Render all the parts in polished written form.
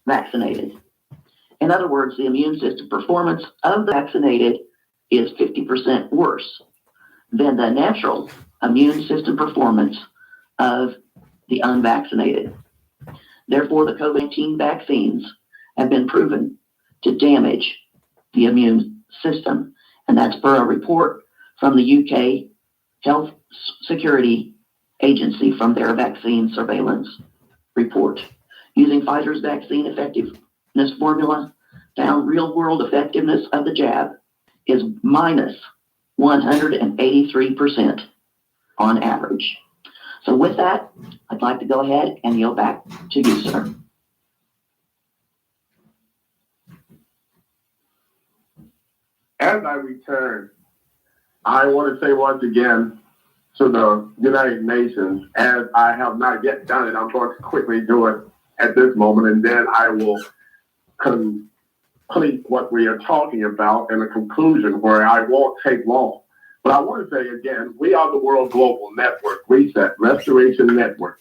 vaccinated. In other words, the immune system performance of the vaccinated is 50% worse than the natural immune system performance of the unvaccinated. Therefore, the COVID-19 vaccines have been proven to damage the immune system. And that's per a report from the UK Health Security Agency from their vaccine surveillance report. Using Pfizer's vaccine effectiveness formula, found real-world effectiveness of the jab is minus 183% on average. So with that, I'd like to go ahead and yield back to you, sir. As I return, I want to say once again to the United Nations, as I have not yet done it, I'm going to quickly do it at this moment, and then I will complete what we are talking about in a conclusion where I won't take long. But I want to say again, we are the World Global Network, Reset, Restoration Network.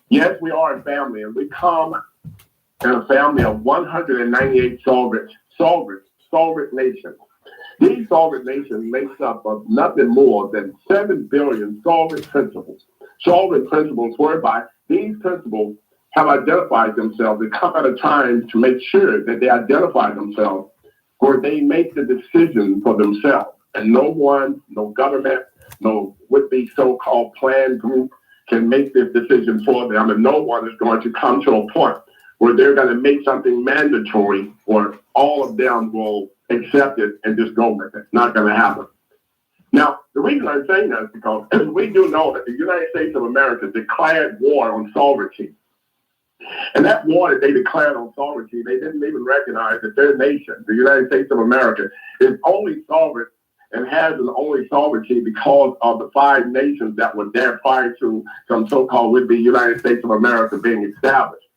Yes, we are a family, and we come in a family of 198 sovereign nations. These sovereign nations makes up of nothing more than 7 billion sovereign principles. Sovereign principles whereby these principles have identified themselves and come at a time to make sure that they identify themselves where they make the decision for themselves. And no one, no government, no would-be so-called planned group can make this decision for them. And no one is going to come to a point where they're going to make something mandatory where all of them will accept it and just go with it. Not going to happen. Now, the reason I'm saying that is because we do know that the United States of America declared war on sovereignty. And that war that they declared on sovereignty, they didn't even recognize that their nation, the United States of America, is only sovereign and has an only sovereignty because of the 5 nations that were there prior to some so-called would-be United States of America being established.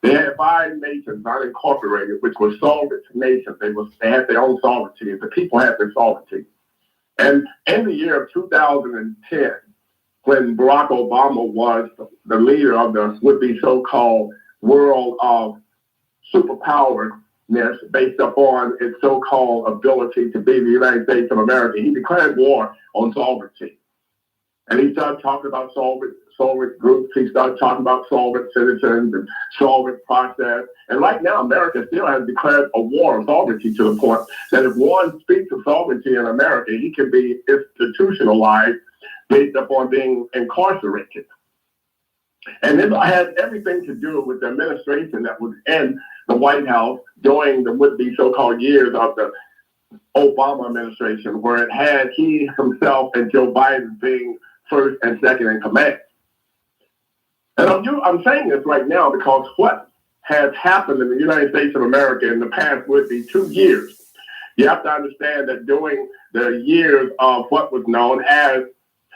They had 5 nations unincorporated, which were sovereign nations. They had their own sovereignty, and the people had their sovereignty. And in the year of 2010, when Barack Obama was the leader of the would-be so-called world of superpowerness based upon its so-called ability to be the United States of America, he declared war on sovereignty. And he started talking about sovereign groups. He started talking about sovereign citizens and sovereign process. And right now, America still has declared a war on sovereignty to the point that if one speaks of sovereignty in America, he can be institutionalized based upon being incarcerated. And this had everything to do with the administration that was in the White House during the would-be so-called years of the Obama administration, where it had he himself and Joe Biden being first and second in command. And I'm saying this right now because what has happened in the United States of America in the past would-be 2 years, you have to understand that during the years of what was known as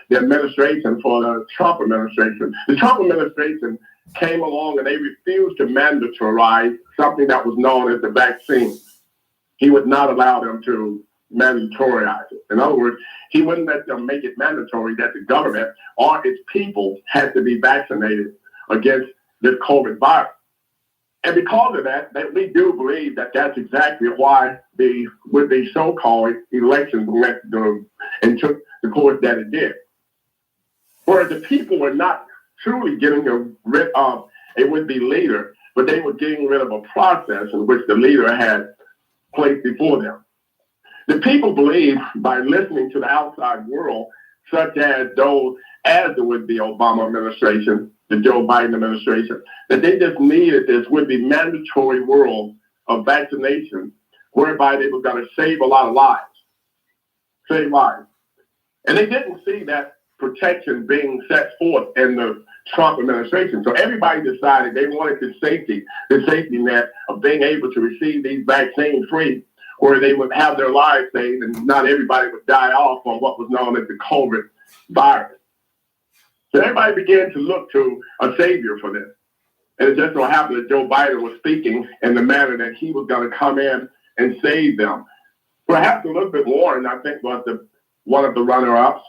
the administration for the Trump administration came along and they refused to mandatory something that was known as the vaccine. He would not allow them to mandatorize it. In other words, he wouldn't let them make it mandatory that the government or its people had to be vaccinated against this COVID virus. And because of that, we do believe that that's exactly why the would-be so-called elections went and took the course that it did. Where the people were not truly getting rid of a would-be leader, but they were getting rid of a process in which the leader had placed before them. The people believe by listening to the outside world, such as those as the would-be Obama administration, the Joe Biden administration, that they just needed this would-be mandatory world of vaccination, whereby they were going to save a lot of lives. Save lives. And they didn't see that protection being set forth in the Trump administration. So everybody decided they wanted the safety net of being able to receive these vaccines free, where they would have their lives saved and not everybody would die off on what was known as the COVID virus. So everybody began to look to a savior for this. And it just so happened that Joe Biden was speaking in the manner that he was going to come in and save them. Perhaps Elizabeth Warren, I think, was one of the runner-ups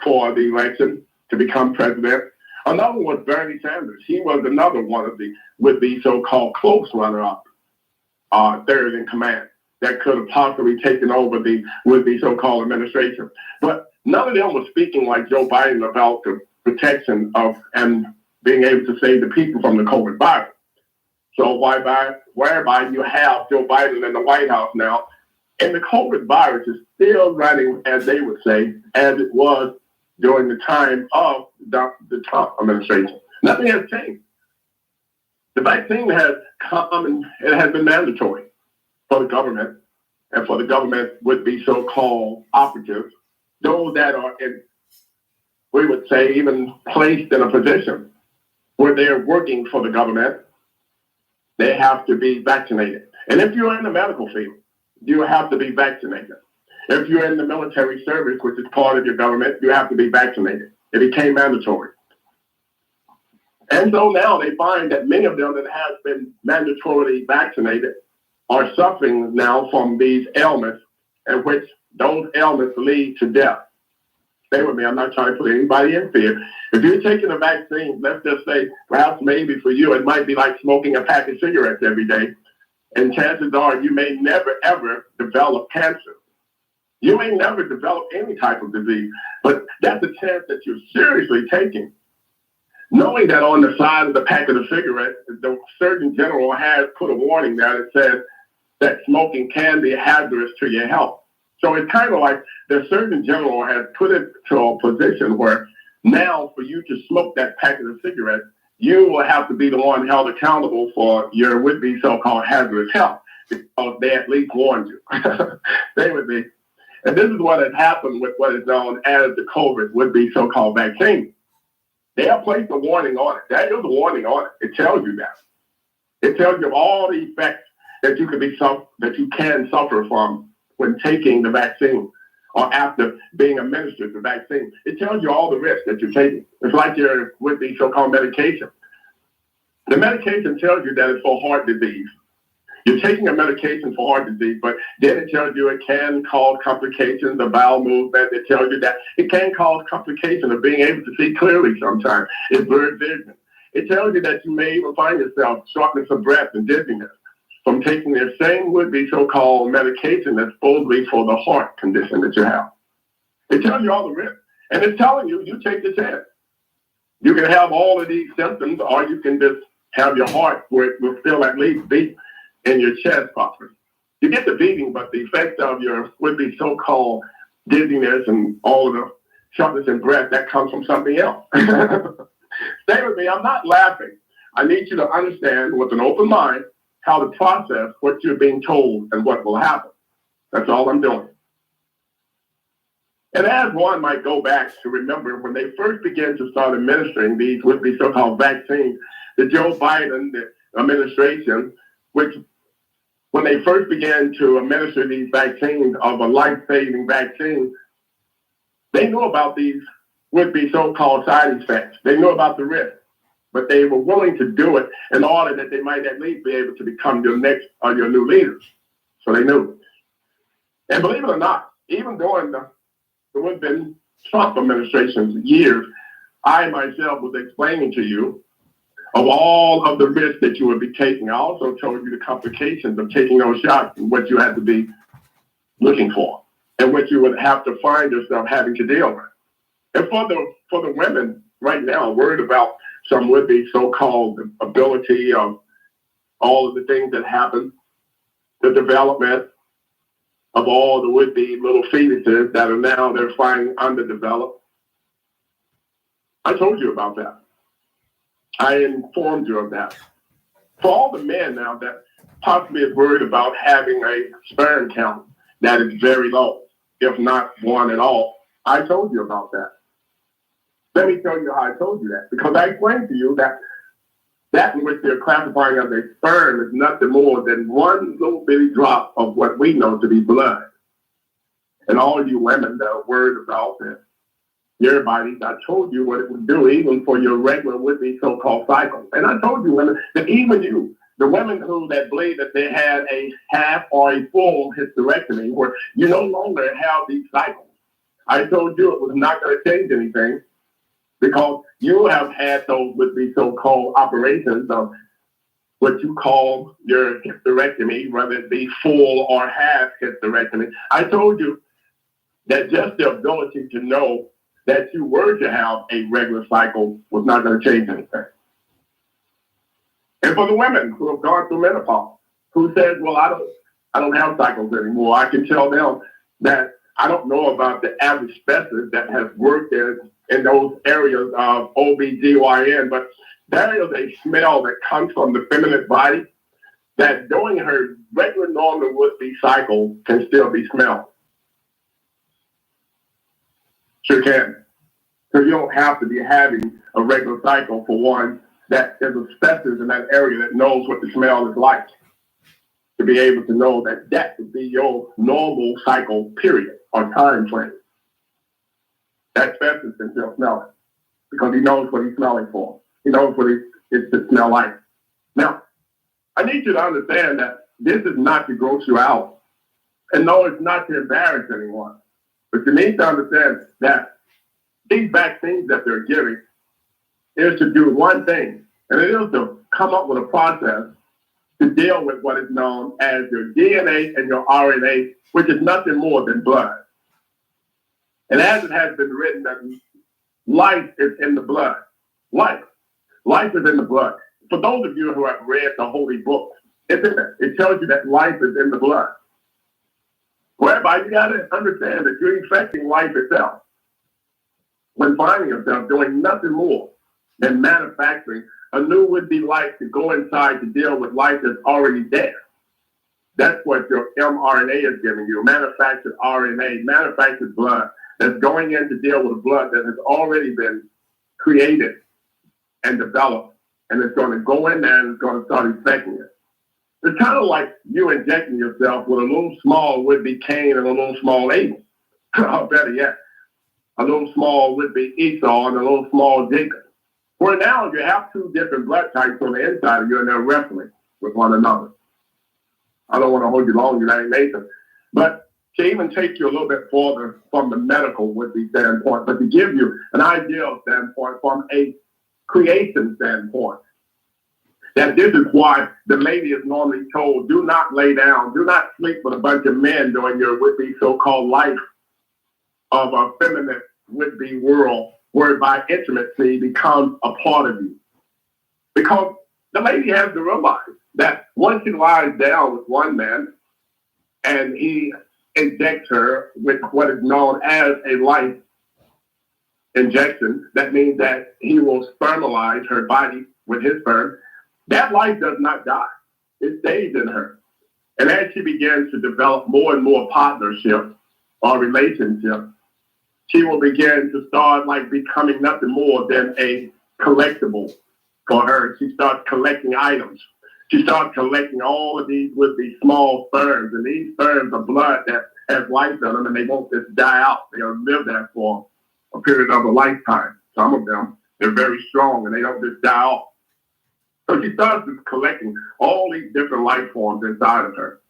for the election to become president. Another was Bernie Sanders. He was another one of the would-be so-called close runner-up, third in command that could have possibly taken over the would-be so-called administration. But none of them was speaking like Joe Biden about the protection of and being able to save the people from the COVID virus. So whereby you have Joe Biden in the White House now, and the COVID virus is still running, as they would say, as it was during the time of the Trump administration. Nothing has changed. The vaccine has come and it has been mandatory for the government, and for the government would be so-called operatives, those that are in, we would say, even placed in a position where they're working for the government, they have to be vaccinated. And if you're in the medical field, you have to be vaccinated. If you're in the military service, which is part of your government, you have to be vaccinated. It became mandatory. And so now they find that many of them that have been mandatorily vaccinated are suffering now from these ailments, in which those ailments lead to death. Stay with me. I'm not trying to put anybody in fear. If you're taking a vaccine, let's just say, perhaps maybe for you, it might be like smoking a pack of cigarettes every day. And chances are you may never, ever develop cancer. You may never develop any type of disease, but that's a chance that you're seriously taking. Knowing that on the side of the pack of the cigarette, the Surgeon General has put a warning there that says that smoking can be hazardous to your health. So it's kind of like the Surgeon General has put it to a position where now for you to smoke that packet of cigarettes, you will have to be the one held accountable for your would-be so-called hazardous health, because they at least warned you. They would be. And this is what has happened with what is known as the COVID would-be so-called vaccine. They have placed a warning on it. There is a warning on it. It tells you that. It tells you all the effects that you can suffer from when taking the vaccine or after being administered the vaccine. It tells you all the risks that you're taking. It's like your would-be so-called medication. The medication tells you that it's for heart disease. You're taking a medication for heart disease, but then it tells you it can cause complications, the bowel movement. It tells you that it can cause complications of being able to see clearly sometimes. It's blurred vision. It tells you that you may even find yourself shortness of breath and dizziness from taking the same would-be so-called medication that's supposedly for the heart condition that you have. It tells you all the risks. And it's telling you, you take the chance. You can have all of these symptoms, or you can just have your heart where it will still at least beat in your chest properly. You get the beating, but the effect of your would-be so-called dizziness and all of the shortness in breath, that comes from something else. Stay with me. I'm not laughing. I need you to understand with an open mind how to process what you're being told and what will happen. That's all I'm doing. And as one might go back to remember when they first began to start administering these would-be so-called vaccines, the Joe Biden administration, which when they first began to administer these vaccines of a life-saving vaccine, they knew about these would-be so-called side effects. They knew about the risk, but they were willing to do it in order that they might at least be able to become your next or your new leaders. So they knew. And believe it or not, even during the would-be Trump administration's years, I myself was explaining to you of all of the risks that you would be taking. I also told you the complications of taking those shots and what you had to be looking for and what you would have to find yourself having to deal with. And for the women right now, worried about some would-be so-called ability of all of the things that happen, the development of all the would-be little fetuses that are now they're finding underdeveloped. I told you about that. I informed you of that. For all the men now that possibly is worried about having a sperm count that is very low, if not one at all, I told you about that. Let me tell you how I told you that. Because I explained to you that in which they're classifying as a sperm is nothing more than one little bitty drop of what we know to be blood. And all you women that are worried about it, your bodies, I told you what it would do even for your regular would-be so-called cycle. And I told you women that even you, the women who that believe that they had a half or a full hysterectomy where you no longer have these cycles, I told you it was not going to change anything. because you have had those with the so-called operations of what you call your hysterectomy, whether it be full or half hysterectomy. I told you that just the ability to know that you were to have a regular cycle was not going to change anything. And for the women who have gone through menopause, who says, well, I don't have cycles anymore, I can tell them that I don't know about the average specialist that has worked in those areas of OBGYN, but there is a smell that comes from the feminine body that during her regular normal would-be cycle can still be smelled. Sure can. So you don't have to be having a regular cycle for one that is a specialist in that area that knows what the smell is like, to be able to know that that would be your normal cycle period or time frame. That specialist can still smell it because he knows what he's smelling for. He knows what it should smell like. Now, I need you to understand that this is not to gross you out. And no, it's not to embarrass anyone. But you need to understand that these vaccines that they're giving is to do one thing, and it is to come up with a process to deal with what is known as your DNA and your RNA, which is nothing more than blood. And as it has been written, that life is in the blood. Life is in the blood. For those of you who have read the Holy Book, it's in there. It tells you that life is in the blood. Whereby you got to understand that you're infecting life itself when finding yourself doing nothing more than manufacturing a new would-be life to go inside to deal with life that's already there. That's what your mRNA is giving you, manufactured RNA, manufactured blood that's going in to deal with blood that has already been created and developed, and it's going to go in there and it's going to start infecting it. It's kind of like you injecting yourself with a little small would-be Kane and a little small Abel. Or better yet, a little small would-be Esau and a little small Jacob. Where now you have two different blood types on the inside of you and they're wrestling with one another. I don't want to hold you long, you ain't Nathan. But to even take you a little bit further from the medical would-be standpoint, but to give you an ideal standpoint from a creation standpoint, that this is why the lady is normally told, do not lay down, do not sleep with a bunch of men during your would-be so-called life of a feminine would-be world, whereby intimacy becomes a part of you. Because the lady has to realize that once she lies down with one man and he injects her with what is known as a life injection, that means that he will spermalize her body with his sperm. That life does not die. It stays in her. And as she begins to develop more and more partnership or relationship, she will begin to start like becoming nothing more than a collectible for her. She starts collecting items. She starts collecting all of these with these small sperms, and these sperms are blood that has life in them, and they won't just die out. They'll live there for a period of a lifetime. Some of them, they're very strong, and they don't just die off. So she starts just collecting all these different life forms inside of her,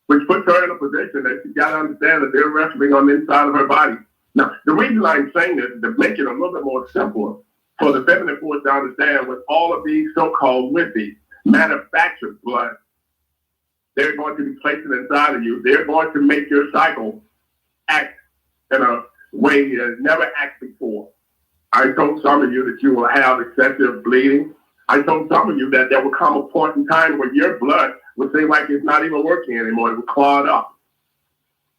which puts her in a position that she's got to understand that they're wrestling on the inside of her body. Now, the reason I'm saying this is to make it a little bit more simpler for the feminine force to understand with all of these so-called would-be manufactured blood, they're going to be placed inside of you. They're going to make your cycle act in a way you have never acted before. I told some of you that you will have excessive bleeding. I told some of you that there will come a point in time where your blood will seem like it's not even working anymore. It will clog up.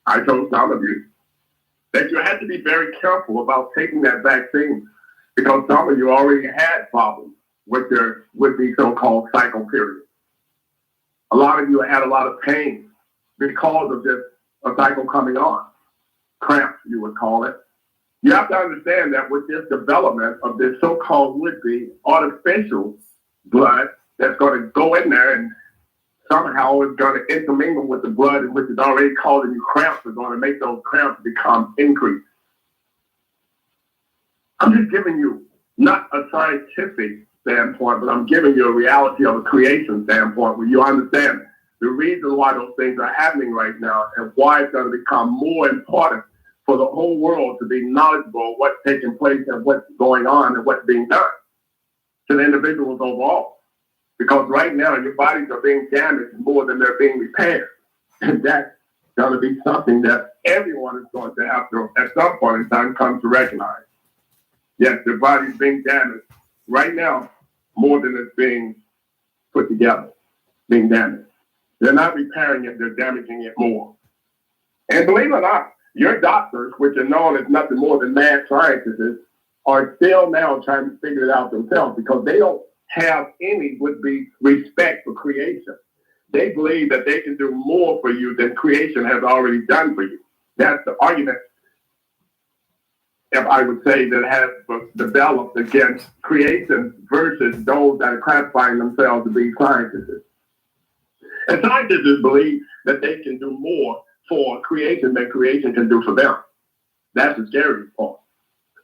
I told some of you that you have to be very careful about taking that vaccine because some of you already had problems with your would-be so-called cycle period. A lot of you had a lot of pain because of this cycle coming on. Cramps, you would call it. You have to understand that with this development of this so-called would-be artificial blood that's going to go in there and somehow it's going to intermingle with the blood in which is already causing you cramps, are going to make those cramps become increased. I'm just giving you not a scientific standpoint, but I'm giving you a reality of a creation standpoint where you understand the reason why those things are happening right now and why it's going to become more important for the whole world to be knowledgeable of what's taking place and what's going on and what's being done to the individuals overall. Because right now, your bodies are being damaged more than they're being repaired. And that's going to be something that everyone is going to have to, at some point in time, come to recognize. Yes, their body's being damaged right now more than it's being put together, being damaged. They're not repairing it, they're damaging it more. And believe it or not, your doctors, which are known as nothing more than mad scientists, are still now trying to figure it out themselves because they don't have any would-be respect for creation. They believe that they can do more for you than creation has already done for you. That's the argument, if I would say, that has developed against creation versus those that are classifying themselves to be scientists. And scientists believe that they can do more for creation than creation can do for them. That's the scary part.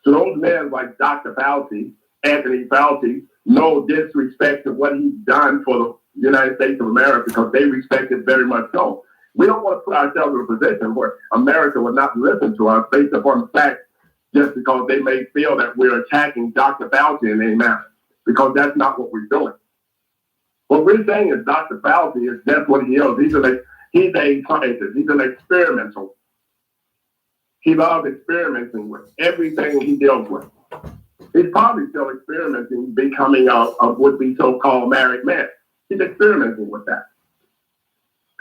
So those men like Dr. Fauci, Anthony Fauci, no disrespect to what he's done for the United States of America because they respect it very much so. We don't want to put ourselves in a position where America would not listen to us based upon the fact just because they may feel that we're attacking Dr. Fauci in any manner, because that's not what we're doing. What we're saying is Dr. Fauci is that's what he is. He's a scientist. He's an experimental. He loves experimenting with everything he deals with. He's probably still experimenting becoming a would-be so-called married man. He's experimenting with that.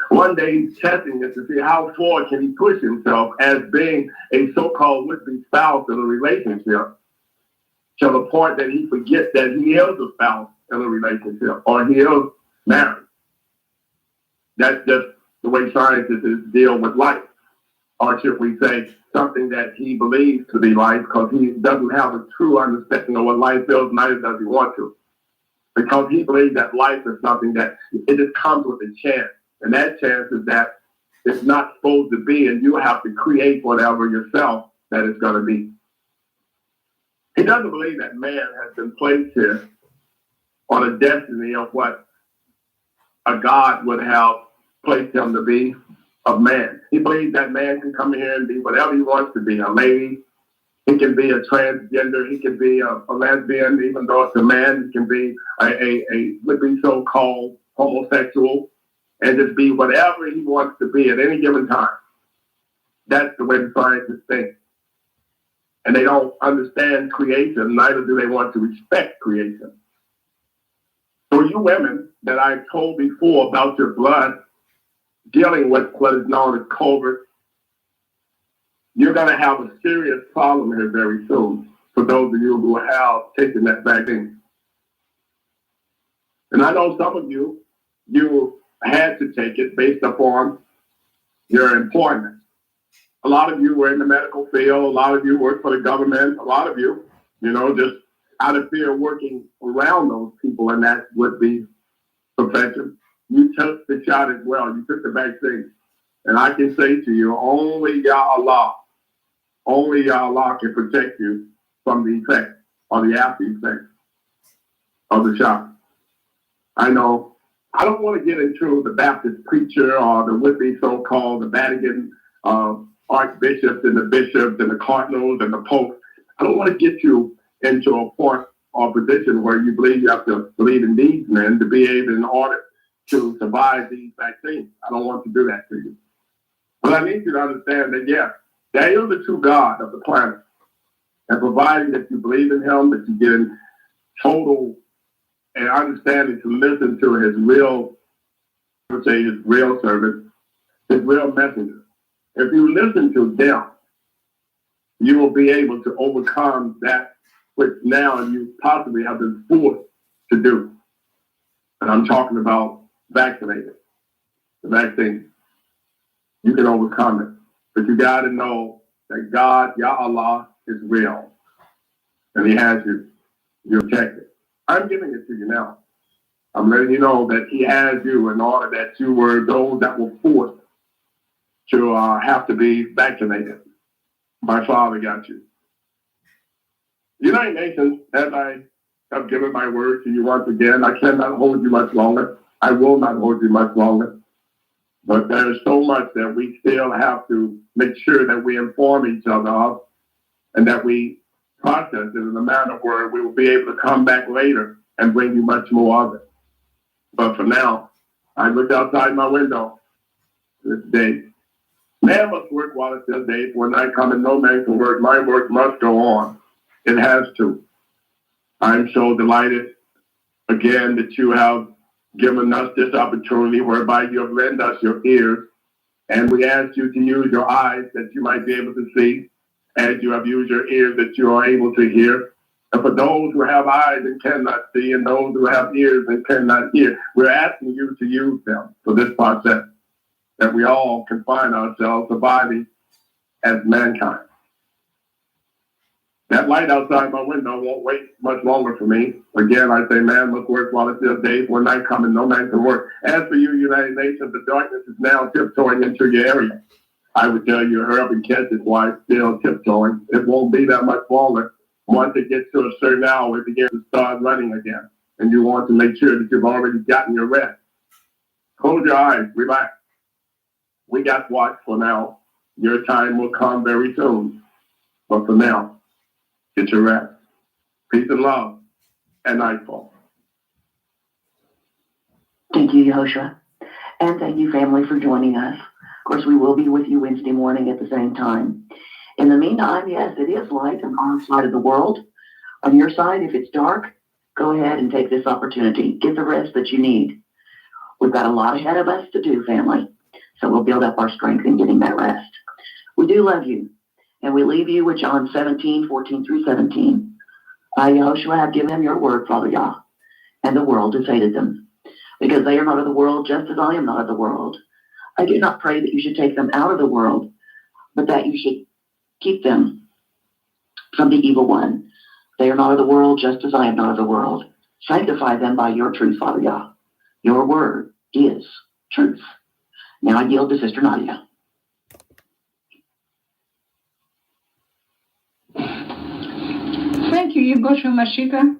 One day he's testing it to see how far can he push himself as being a so-called would-be spouse in a relationship to the point that he forgets that he is a spouse in a relationship or he is married. That's just the way scientists deal with life. Or should we say something that he believes to be life because he doesn't have a true understanding of what life is, neither does he want to. Because he believes that life is something that it just comes with a chance. And that chance is that it's not supposed to be, and you have to create whatever yourself that it's going to be. He doesn't believe that man has been placed here on a destiny of what a God would have placed him to be, of man. He believes that man can come here and be whatever he wants to be, a lady. He can be a transgender. He can be a lesbian, even though it's a man. He can be a would-be so-called homosexual and just be whatever he wants to be at any given time. That's the way the scientists think. And they don't understand creation, neither do they want to respect creation. So you women that I've told before about your blood dealing with what is known as COVID, you're going to have a serious problem here very soon for those of you who have taken that vaccine. And I know some of you had to take it based upon your employment. A lot of you were in the medical field. A lot of you work for the government. A lot of you, just out of fear of working around those people in that would-be profession, you took the shot as well. You took the vaccine. And I can say to you, only Yah Allah can protect you from the effects or the after effects of the shot. I know I don't want to get into the Baptist preacher or the would-be so-called the Vatican archbishops and the bishops and the cardinals and the popes. I don't want to get you into a point or position where you believe you have to believe in these men to be able in order to survive these vaccines. I don't want to do that to you. But I need you to understand that, yes, there is the true God of the planet. And providing that you believe in him, that you get in total and understanding to listen to his real, I would say his real servant, his real messenger. If you listen to them, you will be able to overcome that which now you possibly have been forced to do. And I'm talking about vaccinated, the vaccine. You can overcome it. But you got to know that God, Yah Allah, is real. And he has you. You're protected. I'm giving it to you now. I'm letting you know that he has you in order that you were those that were forced to have to be vaccinated. My Father got you. The United Nations, as I have given my word to you once again, I cannot hold you much longer. I will not hold you much longer. But there's so much that we still have to make sure that we inform each other of and that we process it in a manner where we will be able to come back later and bring you much more of it. But for now, I looked outside my window this day. Man must work while it's still day, for night coming, no man can work. My work must go on. It has to. I'm so delighted again that you have given us this opportunity whereby you have lent us your ears, and we ask you to use your eyes that you might be able to see, as you have used your ears that you are able to hear. And for those who have eyes and cannot see, and those who have ears and cannot hear, we're asking you to use them for this process, that we all can find ourselves surviving as mankind. That light outside my window won't wait much longer for me. Again, I say, man must work while it's still day, for night coming, no man can work. As for you, United Nations, the darkness is now tiptoeing into your area. I would tell you, hurry up and catch it while it's still tiptoeing. It won't be that much longer. Once it gets to a certain hour, it begins to start running again. And you want to make sure that you've already gotten your rest. Close your eyes, relax. We got watch for now. Your time will come very soon. But for now, get your rest. Peace and love, and nightfall. Thank you, Yehoshua. And thank you, family, for joining us. Of course, we will be with you Wednesday morning at the same time. In the meantime, yes, it is light on our side of the world. On your side, if it's dark, go ahead and take this opportunity. Get the rest that you need. We've got a lot ahead of us to do, family. So we'll build up our strength in getting that rest. We do love you. And we leave you with John 17:14 through 17. I, Yehoshua, have given them your word, Father Yah, and the world has hated them, because they are not of the world, just as I am not of the world. I do not pray that you should take them out of the world, but that you should keep them from the evil one. They are not of the world, just as I am not of the world. Sanctify them by your truth, Father Yah. Your word is truth. Now I yield to Sister Nadia. Thank you, Yehoshua Mashika.